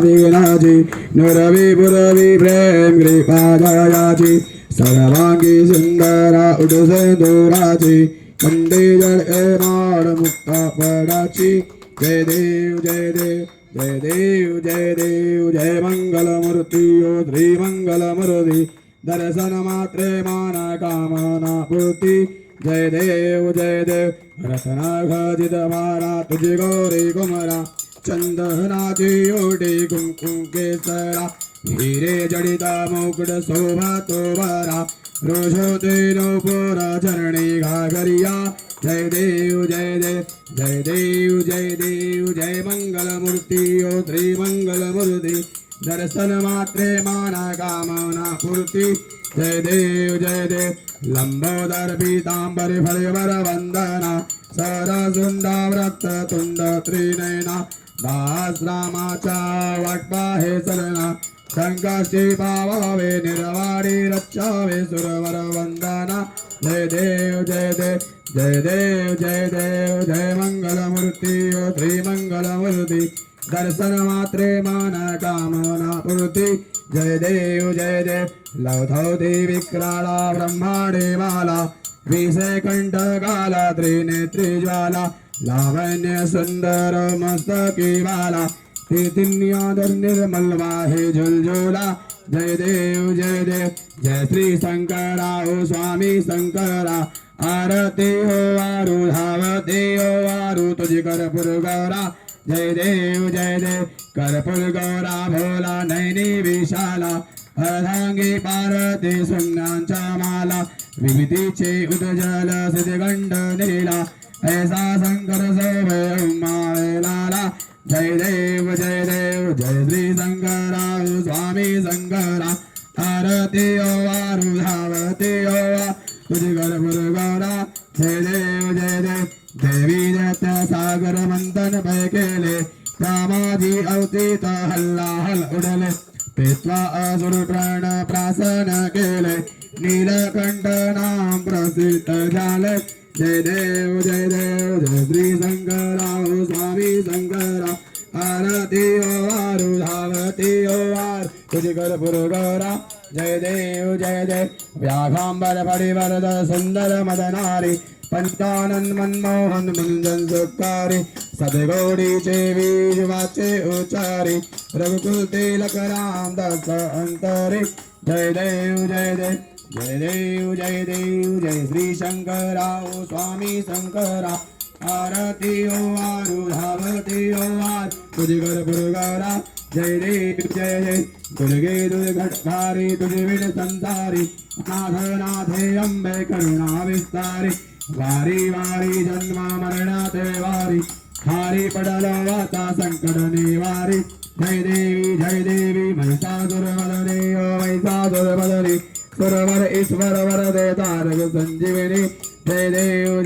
विघ्नाची नुरवी पुरवी प्रेम कृपाजयाची सर्वांगी सुंदरा उडुसेंदुराची कंडी जळ माड मुक्त पडाची जय देव जय देव जय देव जय देव जय मंगलमूर्ती ओ श्री मंगलमूर्ती दर्शन मात्रे माना कामना पूर्ती जय देव रत्नाखचित मारा तुझी गौरी कुमरा चंदनाची ओढी कुंकुम केसरा हिरे जडिता मुकुट शोभा तो बरा रोषोते नूपुर चरणी घाघरिया जय देव जय देव जय देव जय देव जय मंगलमूर्ती ओ श्री मंगलमूर्ती दर्शन मात्रे माना कामना पूर्ती जय देव लंबोदर पीतांबरी फळीवर वंदना सरसुंडा व्रत तुंड त्रिनयना दास रामाचा वाटपा हे चलना संकष्टी पावावे निर्वाणी रचावे सुरवर वंदना जय देव जय देव जय देव जय देव जय मंगलमूर्ती ओ श्री मंगलमूर्ती दर्शन मात्रे माना कामना पूर्ती जय देव लवधौती विक्राला ब्रह्मांडे माला विषय कंठ काला त्रिनेत्री ज्वाला लावण्य सुंदर मस्तकी वाला तीन्यादर निर्मल वाहे झुलझुला जय देव जय श्री शंकरा ओ स्वामी शंकरा आरती हो वारु धावते हो वारु तुझी कर्पूर गौरा जय देव कर्पूर गौरा भोला नैनी विशाला अर्धांगी पार्वती सुज्ञांचा माला विभूतीचे उज्ज्वल सिद्धगंड नीला ऐसा शंकर सोभे उमाळेलाला जय देव जय श्री शंकरा स्वामी शंकरा आरती ओ वारु धावते ओ तुझी कर्पूर गौरा जय देव देवी दत्त सागर मंथन पै केले रामाजी अवतीत हल्लाहल उडले पेत्वा असुर प्राण प्रासन केले नीलकंठ नाम प्रसिद्ध झाले जय देव जय श्री शंकरा स्वामी शंकरा आरती ओ वारु धावती ओ वार तुझी कर्पूर गौरा जय देव व्याघांबर फणिवरद सुंदर मदनारी पंचानन मनमोहन मुंजन सुकारी सदगौडीचे बीज वाचे उच्चारी रघुकुल तिलक राम दास अंतरे जय देव जय श्री शंकरा ओ स्वामी शंकरा आरती ओ वारु धावती ओ वार तुझी कर्पूर गौरा जय देव दुर्गे दुर्घटकारी तुझी विण संसारी नाथ नाथे अंबे करुणा विस्तारी वारी वारी जन्मा मरणाते वारी हारी पडल वाता संकट निवारी जय देवी महिषासुर मदने ओ महिषासुर मदने सुरवर ईश्वर वरदे तारक संजीवनी जय देव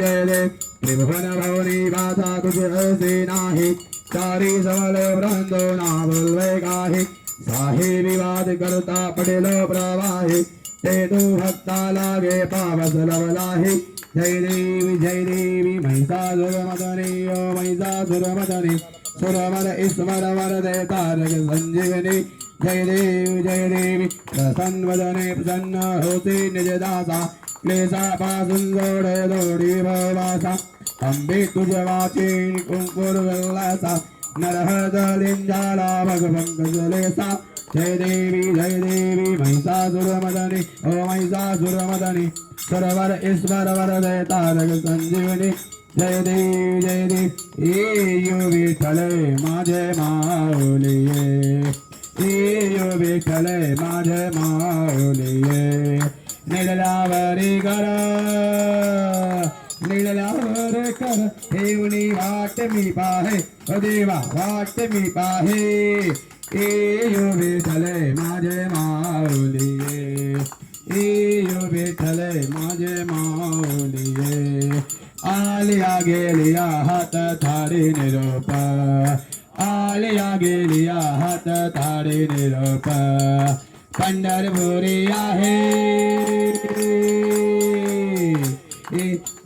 त्रिभुवन भवनी बाधा तुझे असे नाही चारी समल ब्रंदो नावल्वे गाही साही विवाद करता पडेल प्रवाही ते तू भक्ता लागे पावस लवलाही जय देवी महिषासुर मदने ओ महिषासुर मदने सुरवर ईश्वर वरदे तारक संजीवनी जय देवी प्रसन्न वदने प्रसन्न होते निज दासा क्लेशा पासून जोडी भवासा अंबे तुझ वाचे कुंकुर विलासा नरहदलिंजाला भगवंकजलेसा जय देवी महिषासुर मदने ओ महिषासुर मदने सुरवर ईश्वर वरदे तारक संजीवनी जय देव यो विठ्ठले माझे माऊलिये यो विठ्ठले माझे माऊलिये निळल्यावरी कर ठेवणी वाट मी पाहे ओ देवा वाट मी पाहे यो विठ्ठले माझे माऊलिये यो विठ्ठले माझे माऊलिये आलिया गेलिया हात थारी निरोप आलिया गेलिया हात थारी निरोप पंढरपुरी आहे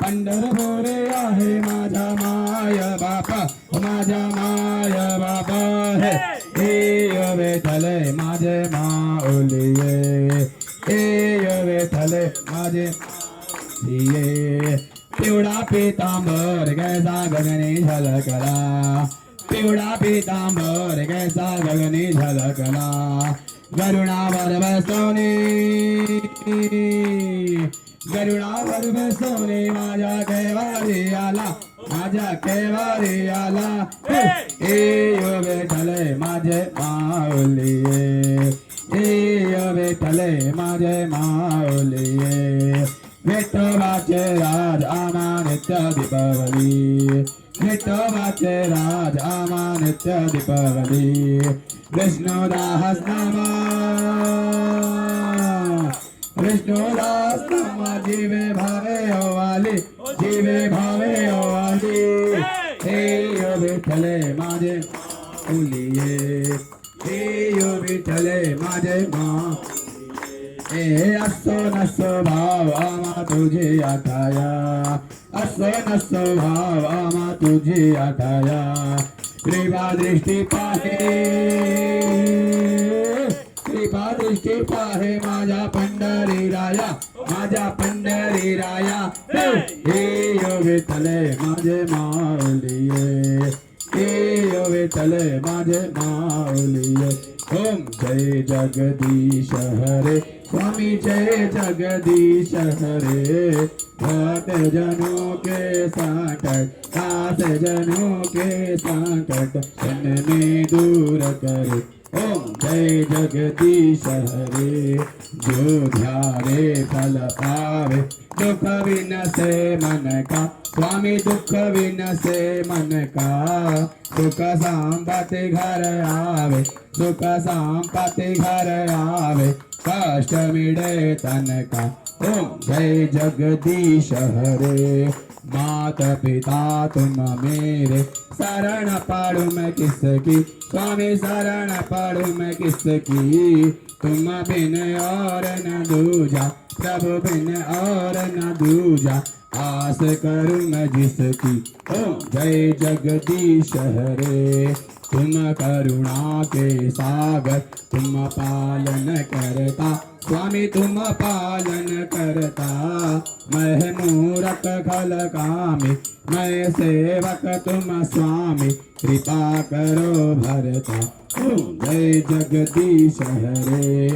पंढरपुरी आहे माझा माय बापा माझा माय बापा हे ए विठ्ठले माझे माऊलिये ए विठ्ठले माझे ये पिवळा पीतांबर कैसा गगनी झलकला पिवळा पीतांबर कैसा गगनी झलकला गरुडावर बसवणे गरुडावर बसवणे माझ्या कैवारी आला माझ्या कैवारी आला ए विठ्ठले माझे माऊलिये ए विठ्ठले माझे माऊलिये विठोबाचे राज आमा नित्य दीपावली विठोबाचे राज आमा नित्य दीपावली विष्णुदास नामा विष्णुदास नामा जीवे भावे ओवाली जीवे भावे ओवाली हे विठ्ठले माझे माऊलिये हे विठ्ठले माझे मा ए असो नसो भाव आमा तुझी आठाया असो नसो भाव आमा तुझी आठाया कृपा दृष्टी पाहे माझ्या पंढरी राया हे विठ्ठले माझे माऊलिये हे विठ्ठले माझे माऊलिये ओम जय जगदीश हरे स्वामी जय जगदीश हरे भक्त जनों के संकट दास जनों के संकट क्षण में दूर करे ओम जय जगदीश हरे जो ध्यारे फल पावे दुख विनसे मन का स्वामी दुख विनसे मन का सुख संपत्ति घर आवे सुख संपत्ति घर आवे कष्ट मिटे तन का ओम जय जगदीश हरे मात पिता तुम मेरे शरण पड़ू मैं किसकी स्वामी शरण पड़ू मैं किसकी तुम बिन और न दूजा प्रभु बिन और न दूजा आस करूँ मैं जिसकी ओम जय जगदीश हरे तुम करुणा के सागर तुम पालन करता स्वामी तुम पालन करता मैं मूरख खल कामी मैं सेवक तुम स्वामी कृपा करो भरता ओम जय जगदीश हरे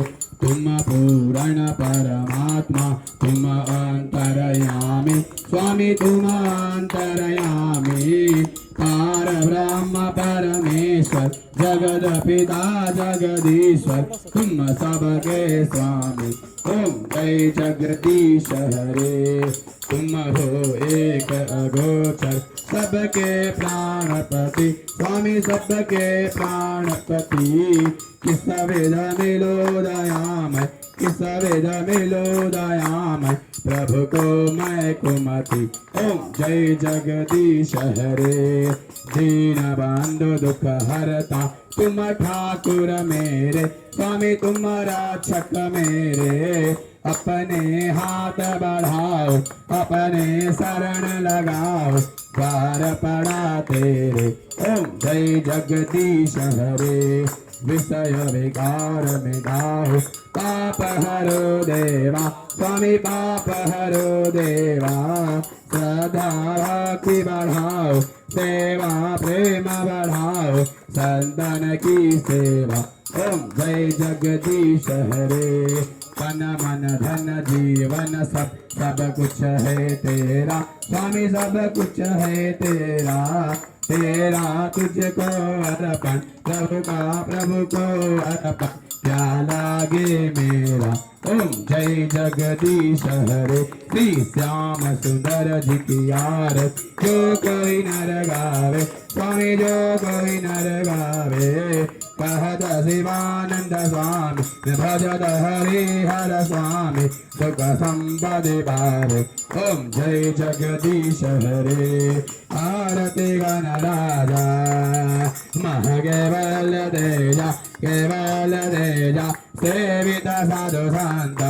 तुम पूर्ण परमात्मा तुम अंतरयामी स्वामी तुम अंतरयामी पार ब्रह्म परमेश्वर जगद पिता जगदीश्वर तुम सबके स्वामी ओम जय जगदीश हरे तुम हो एक अगोचर सबके प्राणपति स्वामी सबके प्राणपति किस वेद मिलो दयामय किस वेद मिलो दयामय प्रभु को मैं कुमति ओम जय जगदीश हरे दीन बंधु दुख हरता तुम ठाकुर मेरे स्वामी तुम रक्षक मेरे अपने हाथ बढ़ाओ अपने शरण लगाओ द्वार पड़ा तेरे ओम जय जगदीश हरे विषय विकार मिटाओ पाप हरो देवा स्वामी पाप हरो देवा श्रद्धा भक्ति बढ़ाओ सेवा प्रेम बढ़ाओ संतन की सेवा ओम जय जगदीश हरे तन मन धन जीवन सब कुछ है तेरा स्वामी सब कुछ है तेरा तेरा तुझको अर्पण प्रभु को अर्पण क्या लागे मेरा ओम जय जगदीश हरे श्री श्याम सुंदर जी की आरत जो कोई नर गावे स्वामी जो कोई नर गावे कहत शिवानंद स्वामी भजत हरि हर स्वामी सुख संपदि पावे ओम जय जगदीश हरे आरती गण राजा मह केवल तेजा सेवित साधु संत